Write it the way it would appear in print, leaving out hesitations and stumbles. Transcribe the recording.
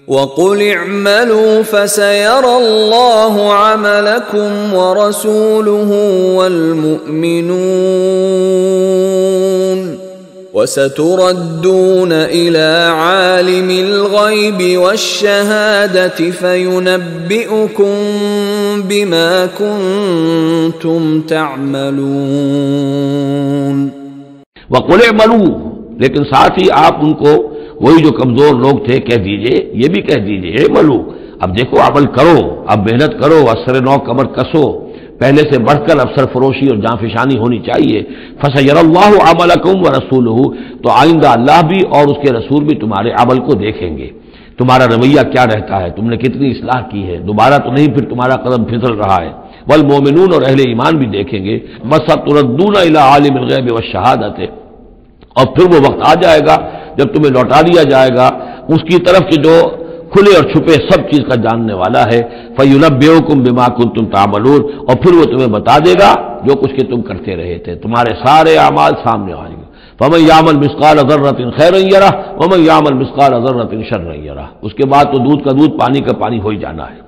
وَقُلِ اعْمَلُوا فَسَيَرَى اللَّهُ عَمَلَكُمْ وَرَسُولُهُ وَالْمُؤْمِنُونَ وَسَتُرَدُّونَ إِلَى عَالِمِ الْغَيْبِ وَالشَّهَادَةِ فَيُنَبِّئُكُم بِمَا كُنتُمْ تَعْمَلُونَ وَقُلِ اعْمَلُوا، لیکن ساتھ ہی آپ ان کو وہی جو کمزور لوگ تھے کہہ دیجئے، یہ بھی کہہ دیجئے اعملوا، اب دیکھو عمل کرو، اب محنت کرو، اثر نو کمر کسو، پہلے سے بڑھ کر افسر فروشی اور جانفشانی ہونی چاہیے۔ فَسَيَرَى اللَّهُ عَمَلَكُمْ وَرَسُولُهُ، تو آئندہ اللہ بھی اور اس کے رسول بھی تمہارے عمل کو دیکھیں گے، تمہارا رویہ کیا رہتا ہے، تم نے کتنی اصلاح کی ہے، دوبارہ تو نہیں پھر تمہارا قدم پھسل رہا ہے۔ والمومنون، اور اہل ایمان بھی دیکھیں گے۔ وَسَتُرَدُّونَ إِلَى عَالِمِ الْغَيْبِ وَالشَّهَادَةِ، اور پھر وہ وقت آ جائے گا جب تمہیں لوٹا دیا جائے گا اس کی طرف کہ جو کھلے اور چھپے سب چیز کا جاننے والا ہے۔ فَيُنَبِّئُكُم بِمَا كُنتُمْ تَعْمَلُونَ، اور پھر وہ تمہیں بتا دے گا جو کچھ کہ تم کرتے رہے تھے، تمہارے سارے اعمال سامنے آئیں گے۔ فَمَن يَعْمَلْ مِثْقَالَ ذَرَّةٍ خَيْرًا يَرَهُ وَمَن يَعْمَلْ مِثْقَالَ ذَرَّةٍ شَرًّا يَرَهُ، اس کے بعد تو دودھ کا دودھ پانی کا پانی ہو ہی جانا ہے۔